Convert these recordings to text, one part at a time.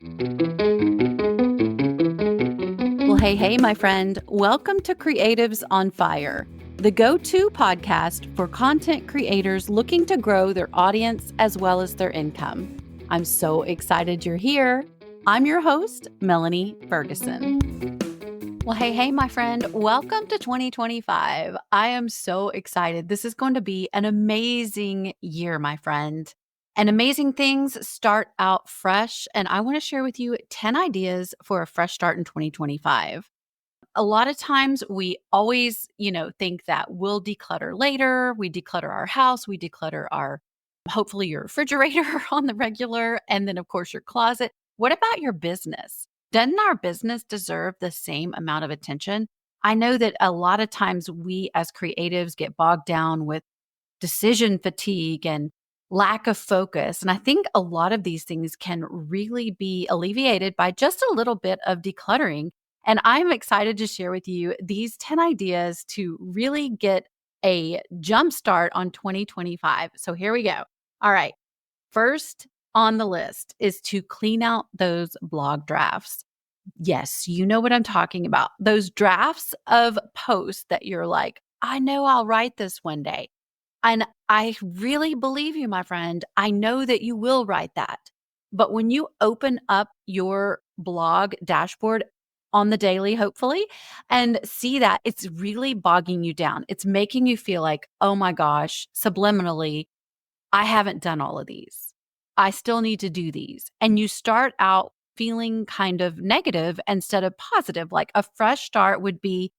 Well, hey, my friend. Welcome to Creatives on Fire, the go-to podcast for content creators looking to grow their audience as well as their income. I'm so excited you're here. I'm your host, Melanie Ferguson. Well, hey, my friend. Welcome to 2025. I am so excited. This is going to be an amazing year, my friend. And amazing things start out fresh. And I want to share with you 10 ideas for a fresh start in 2025. A lot of times we always, think that we'll declutter later. We declutter our house, we declutter hopefully your refrigerator on the regular, and then of course your closet. What about your business? Doesn't our business deserve the same amount of attention? I know that a lot of times we as creatives get bogged down with decision fatigue and lack of focus. And I think a lot of these things can really be alleviated by just a little bit of decluttering. And I'm excited to share with you these 10 ideas to really get a jump start on 2025. So here we go. All right. First on the list is to clean out those blog drafts. Yes, you know what I'm talking about. Those drafts of posts that you're like, I know I'll write this one day. And I really believe you, my friend. I know that you will write that. But when you open up your blog dashboard on the daily, hopefully, and see that it's really bogging you down, it's making you feel like, oh my gosh, subliminally, I haven't done all of these. I still need to do these. And you start out feeling kind of negative instead of positive. Like a fresh start would be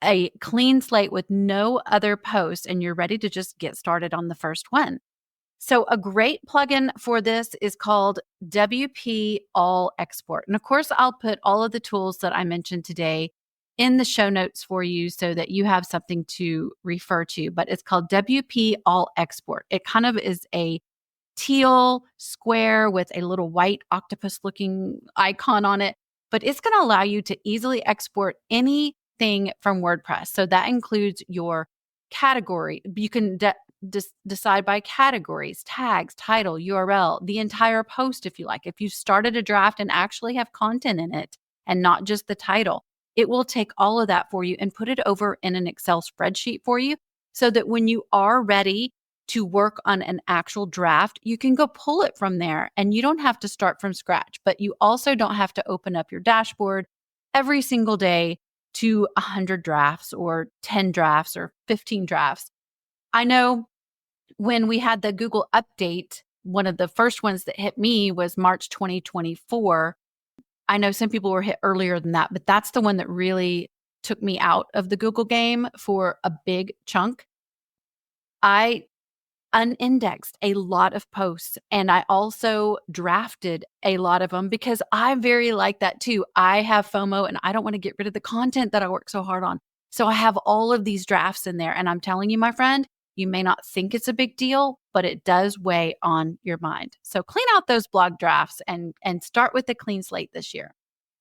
a clean slate with no other posts, and you're ready to just get started on the first one. So a great plugin for this is called WP All Export. And of course, I'll put all of the tools that I mentioned today in the show notes for you so that you have something to refer to, but it's called WP All Export. It kind of is a teal square with a little white octopus looking icon on it, but it's going to allow you to easily export anything from WordPress. So that includes your category. You can decide by categories, tags, title, URL, the entire post if you like. If you started a draft and actually have content in it and not just the title, it will take all of that for you and put it over in an Excel spreadsheet for you so that when you are ready to work on an actual draft, you can go pull it from there and you don't have to start from scratch, but you also don't have to open up your dashboard every single day to 100 drafts or 10 drafts or 15 drafts. I know when we had the Google update, one of the first ones that hit me was March 2024. I know some people were hit earlier than that, but that's the one that really took me out of the Google game for a big chunk. I unindexed a lot of posts and I also drafted a lot of them because I'm very like that too. I have FOMO and I don't want to get rid of the content that I work so hard on. So I have all of these drafts in there. And I'm telling you, my friend, you may not think it's a big deal, but it does weigh on your mind. So clean out those blog drafts and start with a clean slate this year.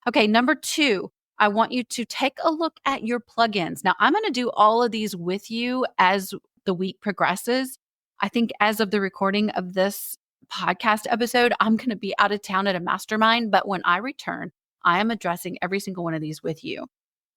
Okay, number 2, I want you to take a look at your plugins. Now, I'm going to do all of these with you as the week progresses. I think as of the recording of this podcast episode, I'm going to be out of town at a mastermind, but when I return, I am addressing every single one of these with you.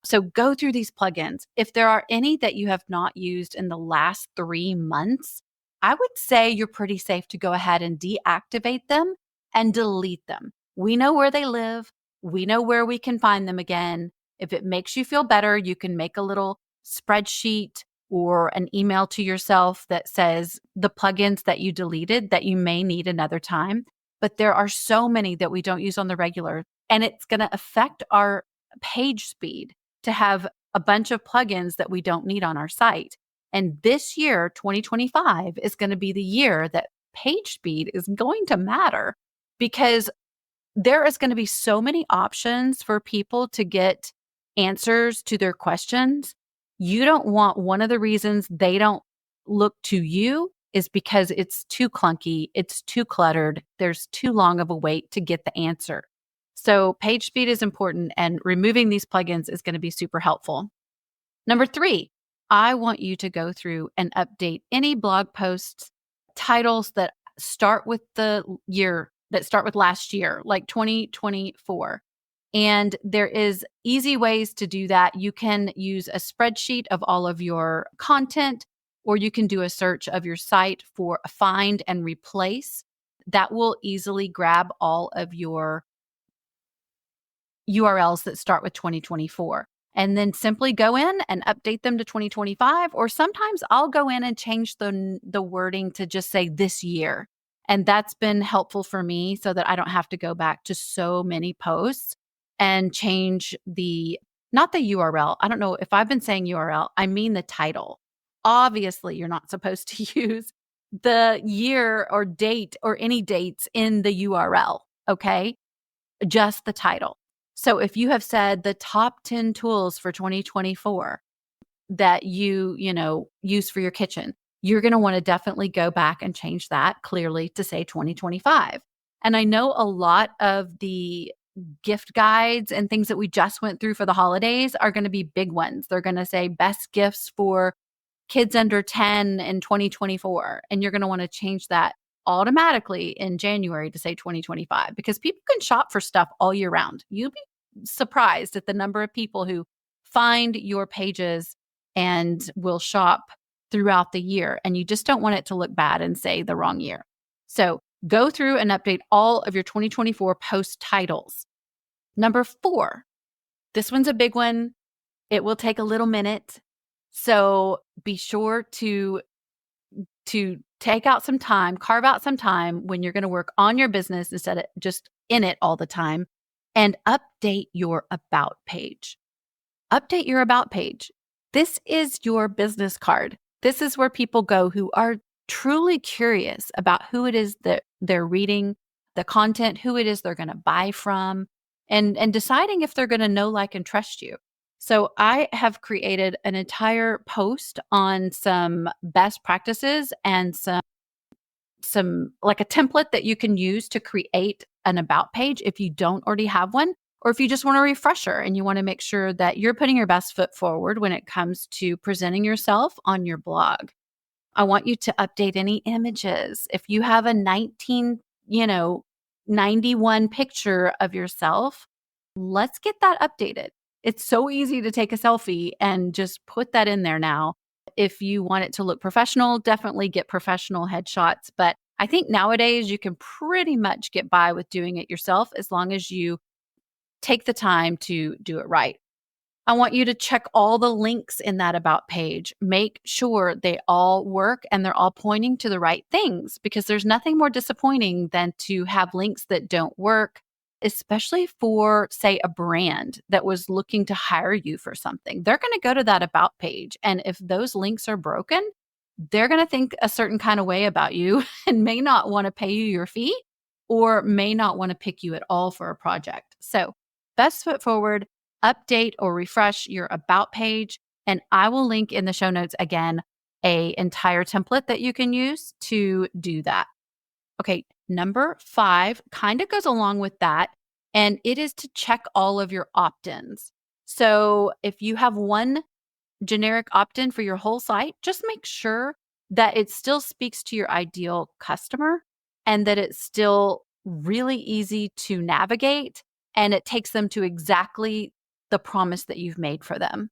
So go through these plugins. If there are any that you have not used in the last 3 months, I would say you're pretty safe to go ahead and deactivate them and delete them. We know where they live. We know where we can find them again. If it makes you feel better, you can make a little spreadsheet or an email to yourself that says the plugins that you deleted that you may need another time. But there are so many that we don't use on the regular, and it's going to affect our page speed to have a bunch of plugins that we don't need on our site. And this year, 2025, is going to be the year that page speed is going to matter because there is going to be so many options for people to get answers to their questions. You don't want one of the reasons they don't look to you is because it's too clunky, it's too cluttered, there's too long of a wait to get the answer. So page speed is important and removing these plugins is going to be super helpful. Number 3, I want you to go through and update any blog posts, titles that start with the year that start with last year, like 2024. And there is easy ways to do that. You can use a spreadsheet of all of your content, or you can do a search of your site for find and replace. That will easily grab all of your URLs that start with 2024 and then simply go in and update them to 2025. Or sometimes I'll go in and change the wording to just say this year. And that's been helpful for me so that I don't have to go back to so many posts and change not the URL. I don't know if I've been saying URL, I mean the title. Obviously, you're not supposed to use the year or date or any dates in the URL, okay? Just the title. So if you have said the top 10 tools for 2024 that you use for your kitchen, you're going to want to definitely go back and change that clearly to say 2025. And I know a lot of the gift guides and things that we just went through for the holidays are going to be big ones. They're going to say best gifts for kids under 10 in 2024. And you're going to want to change that automatically in January to say 2025 because people can shop for stuff all year round. You'll be surprised at the number of people who find your pages and will shop throughout the year. And you just don't want it to look bad and say the wrong year. So go through and update all of your 2024 post titles. Number 4, this one's a big one. It will take a little minute. So be sure to take out some time, carve out some time when you're going to work on your business instead of just in it all the time, and update your about page. Update your about page. This is your business card. This is where people go who are truly curious about who it is that they're reading, the content, who it is they're going to buy from, and deciding if they're going to know, like, and trust you. So I have created an entire post on some best practices and some like a template that you can use to create an about page if you don't already have one, or if you just want a refresher and you want to make sure that you're putting your best foot forward when it comes to presenting yourself on your blog. I want you to update any images. If you have a 91 picture of yourself, let's get that updated. It's so easy to take a selfie and just put that in there now. If you want it to look professional, definitely get professional headshots. But I think nowadays you can pretty much get by with doing it yourself as long as you take the time to do it right. I want you to check all the links in that about page. Make sure they all work and they're all pointing to the right things, because there's nothing more disappointing than to have links that don't work, especially for, say, a brand that was looking to hire you for something. They're going to go to that about page. And if those links are broken, they're going to think a certain kind of way about you and may not want to pay you your fee or may not want to pick you at all for a project. So best foot forward, update or refresh your about page. And I will link in the show notes again, an entire template that you can use to do that. Okay, number 5 kind of goes along with that, and it is to check all of your opt-ins. So if you have one generic opt-in for your whole site, just make sure that it still speaks to your ideal customer and that it's still really easy to navigate and it takes them to exactly the promise that you've made for them.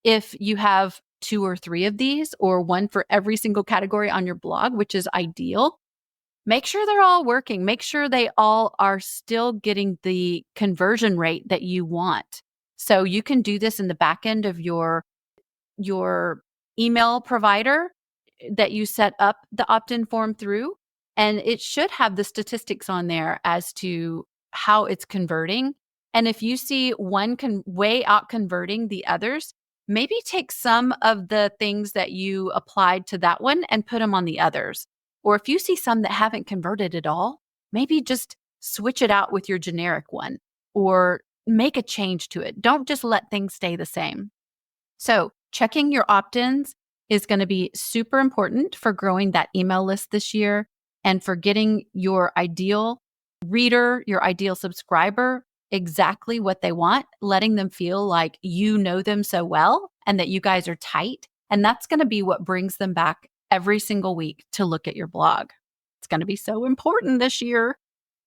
If you have 2 or 3 of these, or one for every single category on your blog, which is ideal, make sure they're all working. Make sure they all are still getting the conversion rate that you want. So you can do this in the back end of your email provider that you set up the opt-in form through, and it should have the statistics on there as to how it's converting. And if you see one way out converting the others, maybe take some of the things that you applied to that one and put them on the others. Or if you see some that haven't converted at all, maybe just switch it out with your generic one or make a change to it. Don't just let things stay the same. So checking your opt-ins is going to be super important for growing that email list this year and for getting your ideal reader, your ideal subscriber, exactly what they want, letting them feel like you know them so well and that you guys are tight. And that's going to be what brings them back every single week to look at your blog. It's going to be so important this year.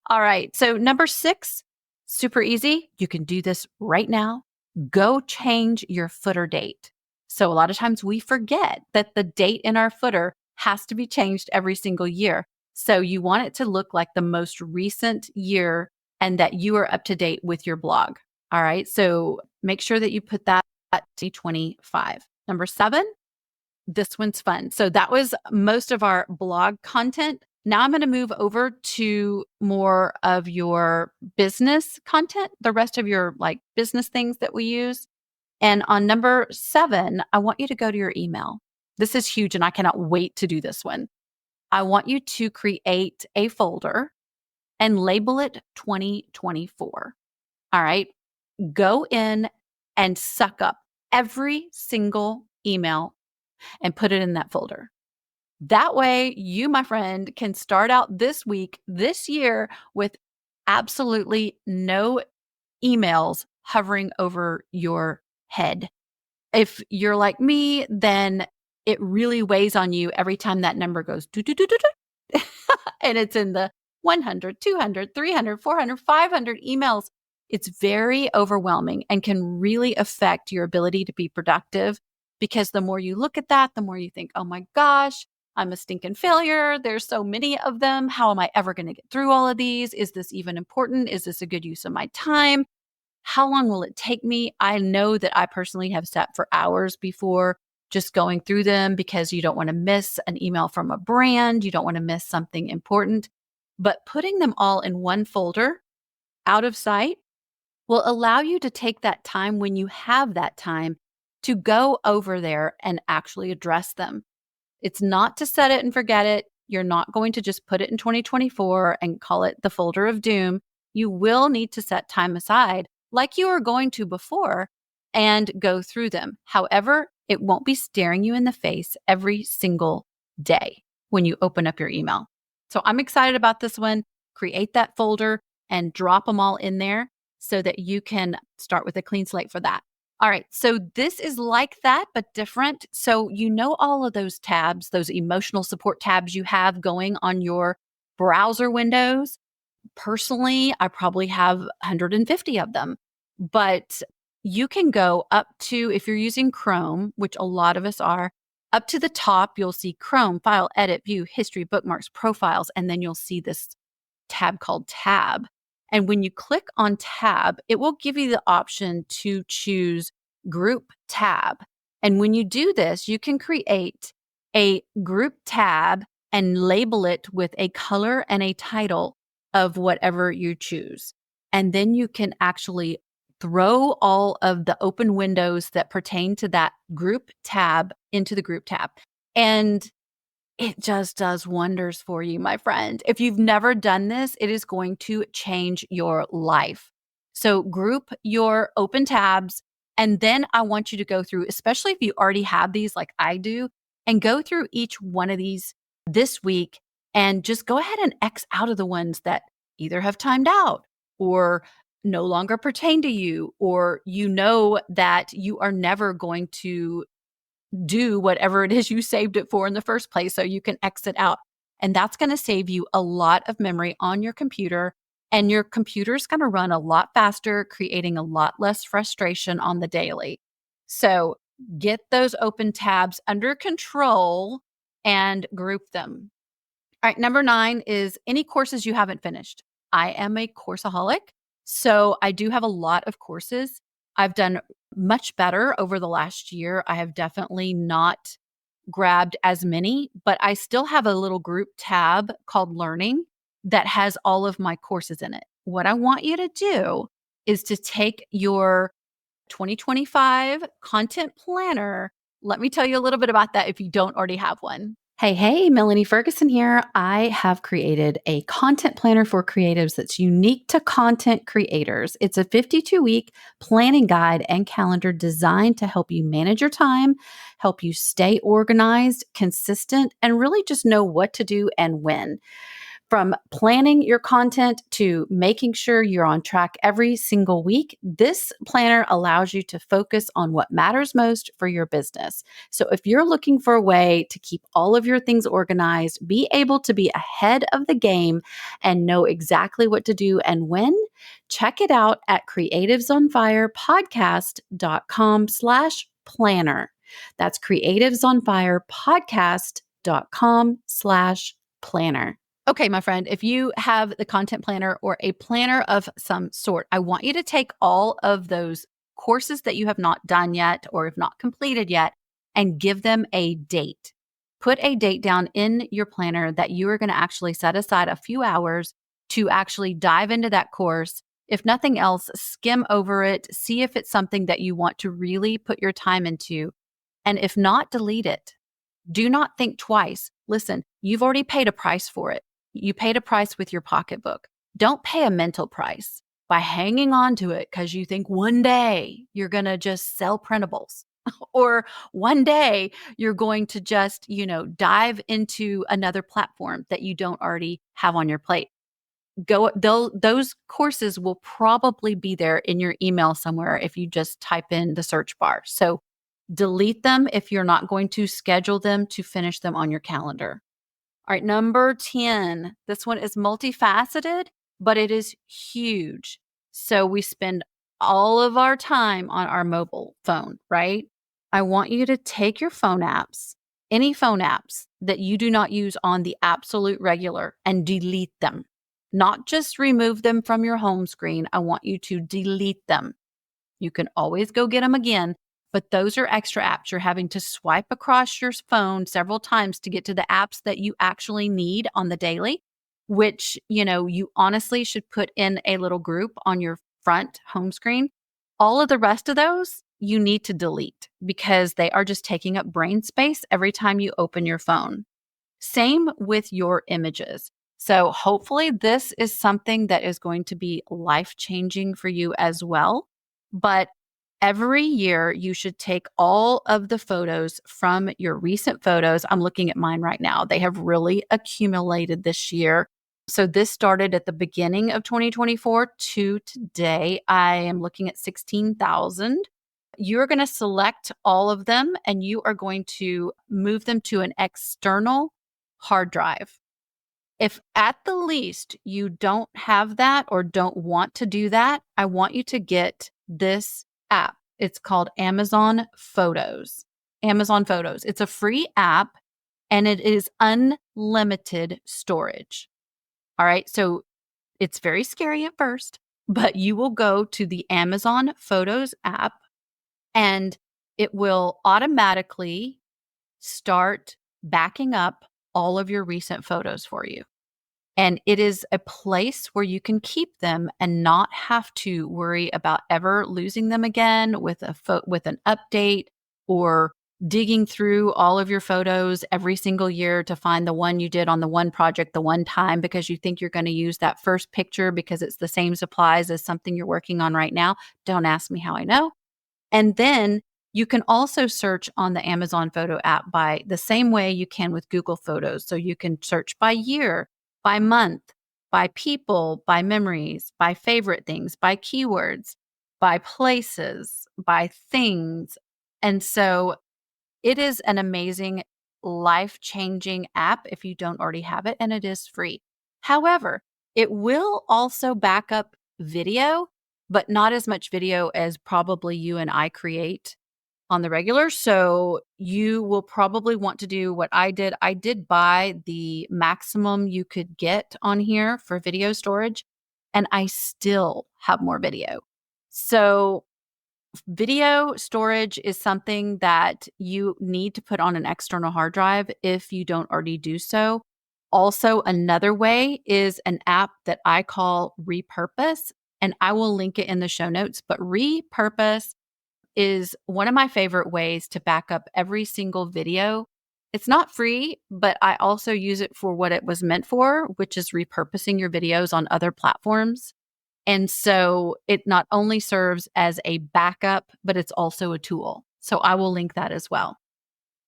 All right. So number 6, super easy. You can do this right now. Go change your footer date. So a lot of times we forget that the date in our footer has to be changed every single year. So you want it to look like the most recent year and that you are up to date with your blog. All right. So make sure that you put that at 2025. Number 7, this one's fun. So that was most of our blog content. Now I'm going to move over to more of your business content, the rest of your like business things that we use. And on number 7, I want you to go to your email. This is huge and I cannot wait to do this one. I want you to create a folder and label it 2024. All right. Go in and suck up every single email and put it in that folder. That way, you, my friend, can start out this week, this year, with absolutely no emails hovering over your head. If you're like me, then it really weighs on you every time that number goes do, do, do, do, do. And it's in the 100, 200, 300, 400, 500 emails. It's very overwhelming and can really affect your ability to be productive because the more you look at that, the more you think, oh my gosh, I'm a stinking failure. There's so many of them. How am I ever going to get through all of these? Is this even important? Is this a good use of my time? How long will it take me? I know that I personally have sat for hours before just going through them because you don't want to miss an email from a brand. You don't want to miss something important. But putting them all in one folder out of sight will allow you to take that time when you have that time to go over there and actually address them. It's not to set it and forget it. You're not going to just put it in 2024 and call it the folder of doom. You will need to set time aside like you were going to before and go through them. However, it won't be staring you in the face every single day when you open up your email. So I'm excited about this one. Create that folder and drop them all in there so that you can start with a clean slate for that. All right, so this is like that, but different. So you know all of those tabs, those emotional support tabs you have going on your browser windows. Personally, I probably have 150 of them, but you can go up to, if you're using Chrome, which a lot of us are, up to the top, you'll see Chrome, File, Edit, View, History, Bookmarks, Profiles, and then you'll see this tab called Tab. And when you click on Tab, it will give you the option to choose Group Tab. And when you do this, you can create a group tab and label it with a color and a title of whatever you choose. And then you can actually throw all of the open windows that pertain to that group tab into the group tab. And it just does wonders for you, my friend. If you've never done this, it is going to change your life. So group your open tabs. And then I want you to go through, especially if you already have these like I do, and go through each one of these this week and just go ahead and X out of the ones that either have timed out or no longer pertain to you, or you know that you are never going to do whatever it is you saved it for in the first place, so you can exit out. And that's going to save you a lot of memory on your computer, and your computer's going to run a lot faster, creating a lot less frustration on the daily. So get those open tabs under control and group them. All right, number 9 is any courses you haven't finished. I am a courseaholic, so I do have a lot of courses. I've done much better over the last year. I have definitely not grabbed as many, but I still have a little group tab called Learning that has all of my courses in it. What I want you to do is to take your 2025 content planner. Let me tell you a little bit about that if you don't already have one. Hey, Melanie Ferguson here. I have created a content planner for creatives that's unique to content creators. It's a 52-week planning guide and calendar designed to help you manage your time, help you stay organized, consistent, and really just know what to do and when. From planning your content to making sure you're on track every single week, this planner allows you to focus on what matters most for your business. So if you're looking for a way to keep all of your things organized, be able to be ahead of the game and know exactly what to do and when, check it out at creativesonfirepodcast.com/planner. That's creativesonfirepodcast.com/planner. Okay, my friend, if you have the content planner or a planner of some sort, I want you to take all of those courses that you have not done yet or have not completed yet and give them a date. Put a date down in your planner that you are going to actually set aside a few hours to actually dive into that course. If nothing else, skim over it, see if it's something that you want to really put your time into. And if not, delete it. Do not think twice. Listen, you've already paid a price for it. You paid a price with your pocketbook. Don't pay a mental price by hanging on to it because you think one day you're going to just sell printables or one day you're going to just, dive into another platform that you don't already have on your plate. Those courses will probably be there in your email somewhere if you just type in the search bar. So delete them if you're not going to schedule them to finish them on your calendar. All right, number 10. This one is multifaceted, but it is huge. So we spend all of our time on our mobile phone, right? I want you to take your phone apps, any phone apps that you do not use on the absolute regular, and delete them. Not just remove them from your home screen. I want you to delete them. You can always go get them again, but those are extra apps. You're having to swipe across your phone several times to get to the apps that you actually need on the daily, which, you honestly should put in a little group on your front home screen. All of the rest of those you need to delete because they are just taking up brain space every time you open your phone. Same with your images. So hopefully this is something that is going to be life-changing for you as well. But every year you should take all of the photos from your recent photos. I'm looking at mine right now. They have really accumulated this year. So this started at the beginning of 2024 to today. I am looking at 16,000. You're going to select all of them and you are going to move them to an external hard drive. If at the least you don't have that or don't want to do that, I want you to get this app. It's called Amazon Photos. Amazon Photos. It's a free app and it is unlimited storage. All right. So it's very scary at first, but you will go to the Amazon Photos app and it will automatically start backing up all of your recent photos for you. And it is a place where you can keep them and not have to worry about ever losing them again with with an update or digging through all of your photos every single year to find the one you did on the one project the one time because you think you're going to use that first picture because it's the same supplies as something you're working on right now. Don't ask me how I know. And then you can also search on the Amazon Photo app by the same way you can with Google Photos. So you can search by year, by month, by people, by memories, by favorite things, by keywords, by places, by things. And so it is an amazing, life-changing app if you don't already have it, and it is free. However, it will also back up video, but not as much video as probably you and I create on the regular. So you will probably want to do what I did. I did buy the maximum you could get on here for video storage, and I still have more video. So video storage is something that you need to put on an external hard drive if you don't already do so. Also, another way is an app that I call Repurpose, and I will link it in the show notes. But Repurpose is one of my favorite ways to back up every single video. It's not free, but I also use it for what it was meant for, which is repurposing your videos on other platforms. And so it not only serves as a backup, but it's also a tool. So I will link that as well.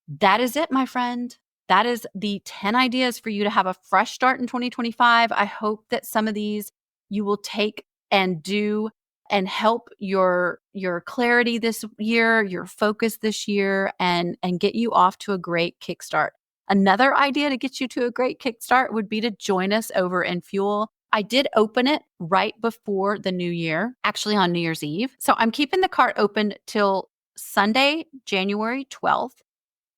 That is it, my friend. that is the 10 ideas for you to have a fresh start in 2025. I hope that some of these you will take and do and help your clarity this year, your focus this year, and get you off to a great kickstart. Another idea to get you to a great kickstart would be to join us over in Fuel. I did open it right before the new year, actually on New Year's Eve. So I'm keeping the cart open till Sunday, January 12th.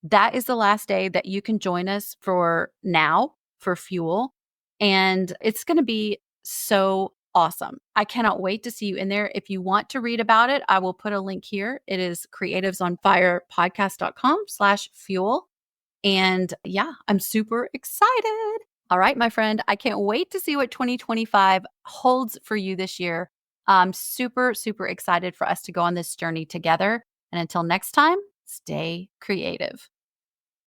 That is the last day that you can join us for now for Fuel. And it's going to be so awesome. I cannot wait to see you in there. If you want to read about it, I will put a link here. It is creativesonfirepodcast.com/fuel. And yeah, I'm super excited. All right, my friend, I can't wait to see what 2025 holds for you this year. I'm super, super excited for us to go on this journey together. And until next time, stay creative.